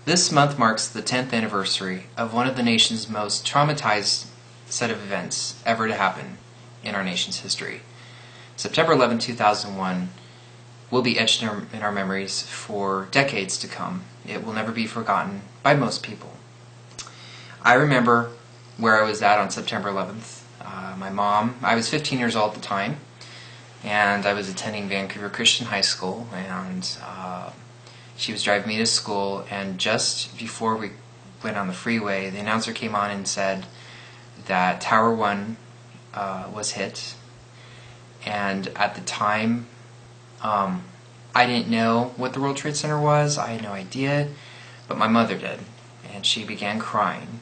This month marks the 10th anniversary of one of the nation's most traumatized set of events ever to happen in our nation's history. September 11, 2001 will be etched in our memories for decades to come. It will never be forgotten by most people. I remember where I was at on September 11th. My mom, I was 15 years old at the time, and I was attending Vancouver Christian High School, and she was driving me to school, and just before we went on the freeway, the announcer came on and said that Tower 1 was hit. And at the time, I didn't know what the World Trade Center was. I had no idea, but my mother did, and she began crying,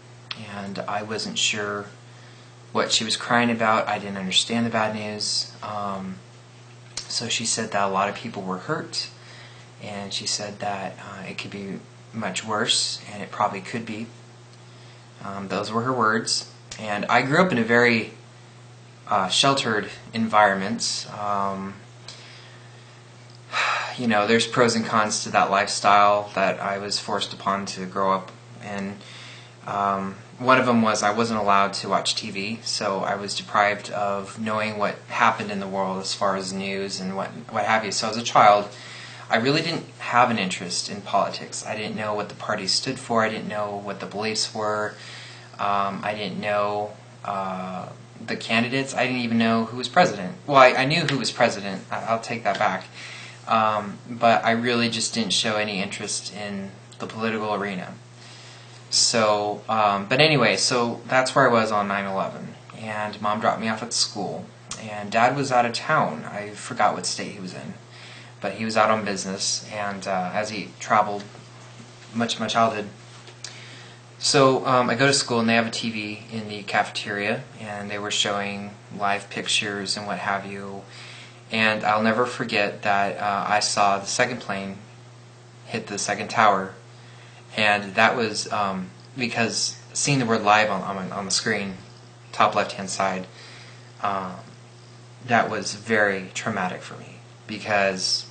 and I wasn't sure what she was crying about. I didn't understand the bad news. So she said that a lot of people were hurt, and she said that it could be much worse, and it probably could be. Those were her words. And I grew up in a very sheltered environment. You know, there's pros and cons to that lifestyle that I was forced upon to grow up in. One of them was I wasn't allowed to watch TV, so I was deprived of knowing what happened in the world as far as news and what have you. So as a child, I really didn't have an interest in politics. I didn't know what the parties stood for. I didn't know what the beliefs were. I didn't know the candidates. I didn't even know who was president. Well, I knew who was president. I'll take that back. But I really just didn't show any interest in the political arena. So, but anyway, so that's where I was on 9/11. And Mom dropped me off at school. And Dad was out of town. I forgot what state he was in. But he was out on business, and as he traveled much of my childhood. So I go to school, and they have a TV in the cafeteria, and they were showing live pictures and what have you. And I'll never forget that I saw the second plane hit the second tower, and that was because seeing the word live on the screen, top left-hand side, that was very traumatic for me, because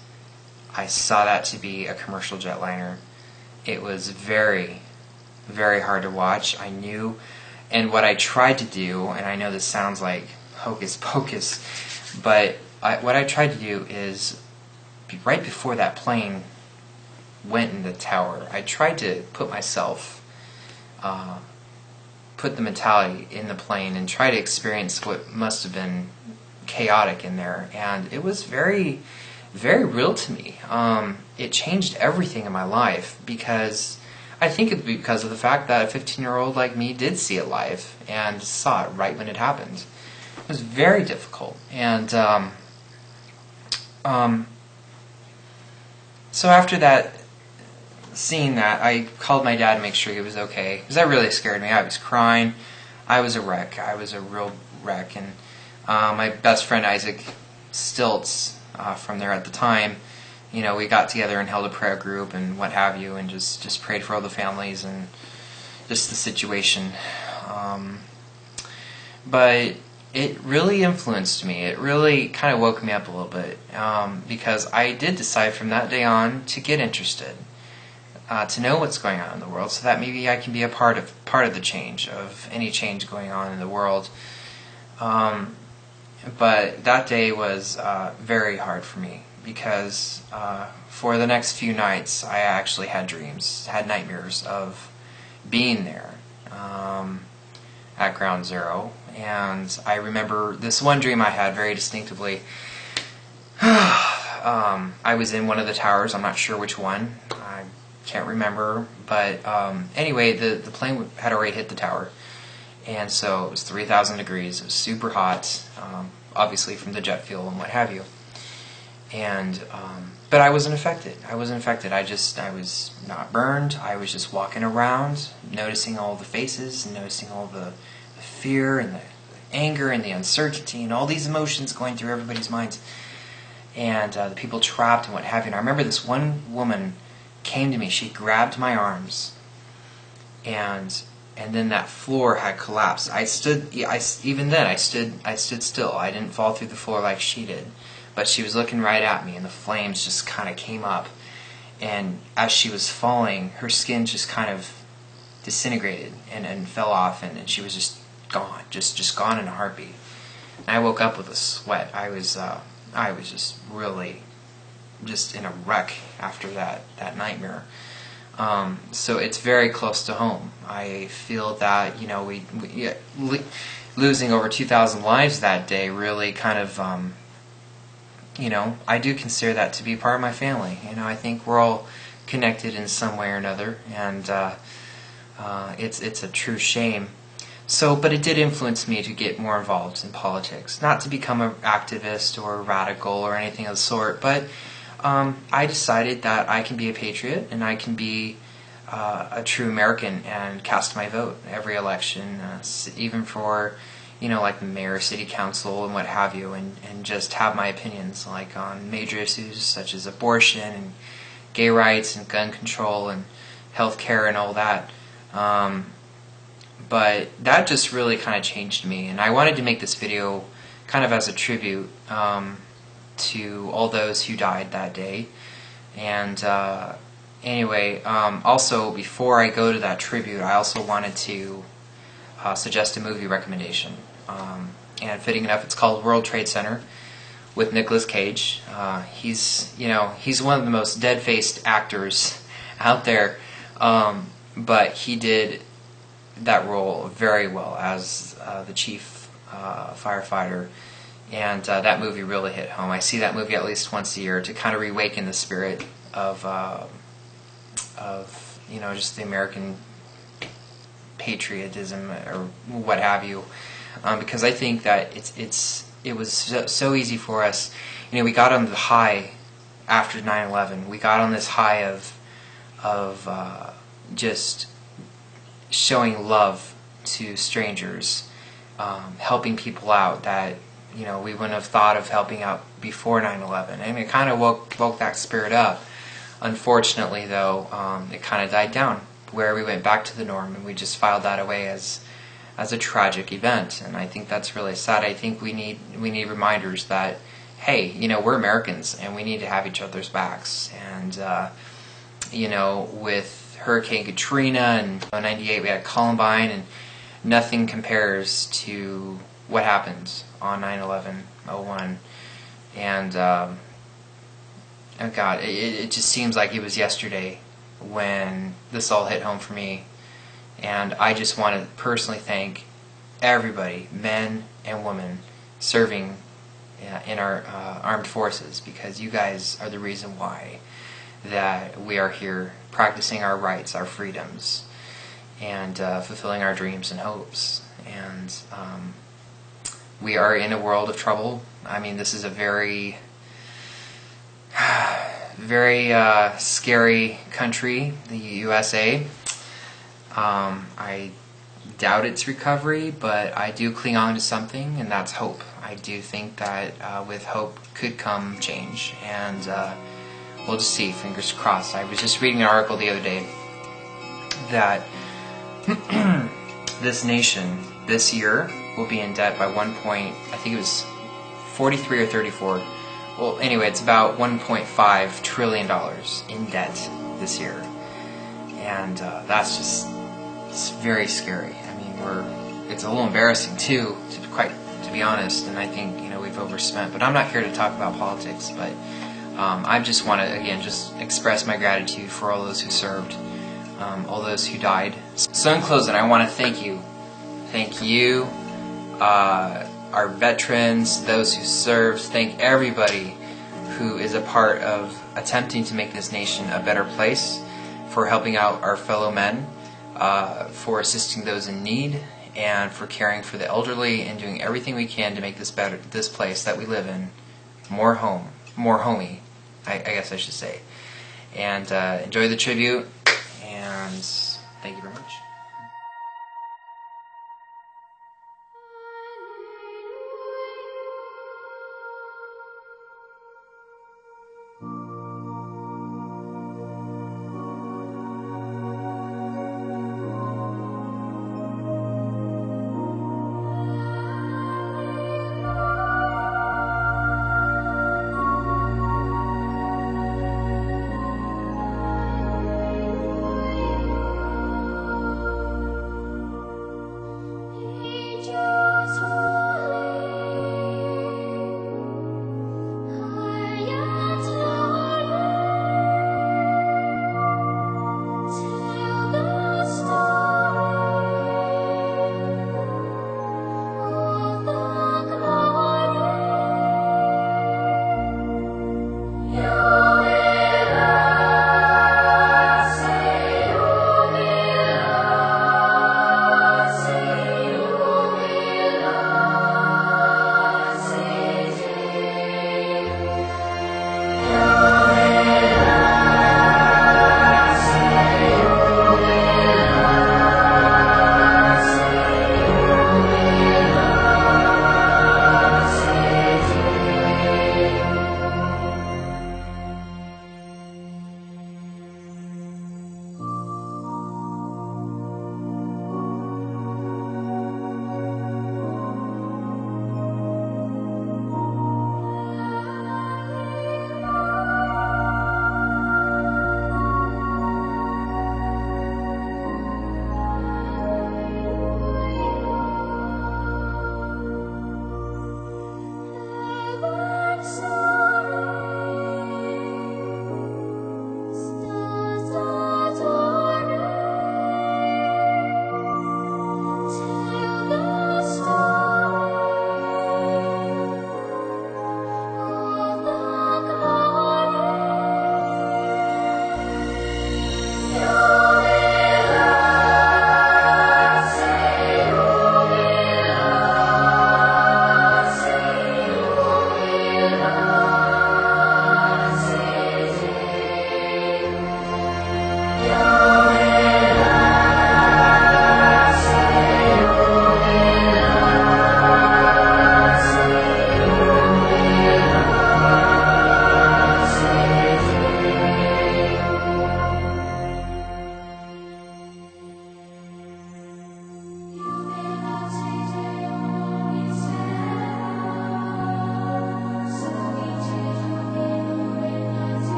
I saw that to be a commercial jetliner. It was very, very hard to watch. I knew, and what I tried to do, and I know this sounds like hocus pocus, but what I tried to do is, right before that plane went in the tower, I tried to put myself, put the mentality in the plane and try to experience what must have been chaotic in there, and it was very, very real to me. It changed everything in my life, because I think it's because of the fact that a 15-year-old like me did see it live and saw it right when it happened. It was very difficult, and so after that, seeing that, I called my dad to make sure he was okay, because that really scared me. I was crying. I was a wreck. I was a real wreck, and my best friend Isaac Stilts, from there at the time, you know, we got together and held a prayer group and what have you, and just prayed for all the families and just the situation. But it really influenced me. It really kind of woke me up a little bit, because I did decide from that day on to get interested, to know what's going on in the world, so that maybe I can be a part of the change, of any change going on in the world. But that day was very hard for me, because for the next few nights I actually had dreams, had nightmares of being there at Ground Zero. And I remember this one dream I had very distinctively. I was in one of the towers. I'm not sure which one. I can't remember. But anyway, the plane had already hit the tower. And so it was 3,000 degrees. It was super hot, obviously from the jet fuel and what have you. And but I wasn't affected. I wasn't affected. I was not burned. I was just walking around, noticing all the faces, and noticing all the fear and the anger and the uncertainty and all these emotions going through everybody's minds. And the people trapped and what have you. And I remember this one woman came to me. She grabbed my arms, and then that floor had collapsed. Even then I stood still. I didn't fall through the floor like she did, but she was looking right at me, and the flames just kind of came up, and as she was falling, her skin just kind of disintegrated and fell off, and she was just gone, just gone in a heartbeat. And I woke up with a sweat. I was just really just in a wreck after that nightmare. So it's very close to home. I feel that, you know, we losing over 2,000 lives that day really kind of, you know, I do consider that to be part of my family. You know, I think we're all connected in some way or another, and it's a true shame. So, but it did influence me to get more involved in politics. Not to become an activist or a radical or anything of the sort, but I decided that I can be a patriot and I can be a true American and cast my vote every election, even for, you know, like the mayor, city council, and what have you, and just have my opinions, like on major issues such as abortion and gay rights and gun control and health care and all that. But that just really kind of changed me, and I wanted to make this video kind of as a tribute to all those who died that day. And anyway, also before I go to that tribute, I also wanted to suggest a movie recommendation. And fitting enough, it's called World Trade Center with Nicolas Cage. He's one of the most dead-faced actors out there, but he did that role very well as the chief firefighter, and that movie really hit home. I see that movie at least once a year to kind of reawaken the spirit of you know, just the American patriotism or what have you, because I think that it was so easy for us. You know, we got on the high after 9/11. We got on this high of just showing love to strangers, helping people out that, you know, we wouldn't have thought of helping out before 9/11. And it kind of woke that spirit up. Unfortunately, though, it kind of died down, where we went back to the norm and we just filed that away as a tragic event. And I think that's really sad. I think we need reminders that, hey, you know, we're Americans and we need to have each other's backs. And you know, with Hurricane Katrina and 98 we had Columbine, and nothing compares to what happened on 9/11/01. And oh God, it just seems like it was yesterday when this all hit home for me. And I just want to personally thank everybody, men and women, serving in our armed forces, because you guys are the reason why that we are here practicing our rights, our freedoms, and fulfilling our dreams and hopes. And we are in a world of trouble. I mean, this is a very scary country, the USA. I doubt its recovery, but I do cling on to something, and that's hope. I do think that with hope could come change, and we'll just see, fingers crossed. I was just reading an article the other day that this nation this year will be in debt by I think it was 43 or 34. Well, anyway, it's about $1.5 trillion in debt this year. And that's it's very scary. I mean, it's a little embarrassing too, to be honest, and I think, you know, we've overspent. But I'm not here to talk about politics, but I just want to, again, just express my gratitude for all those who served, all those who died. So in closing, I want to thank you. Thank you, our veterans, those who served. Thank everybody who is a part of attempting to make this nation a better place, for helping out our fellow men, for assisting those in need, and for caring for the elderly, and doing everything we can to make this place that we live in more homey, I guess I should say. And enjoy the tribute.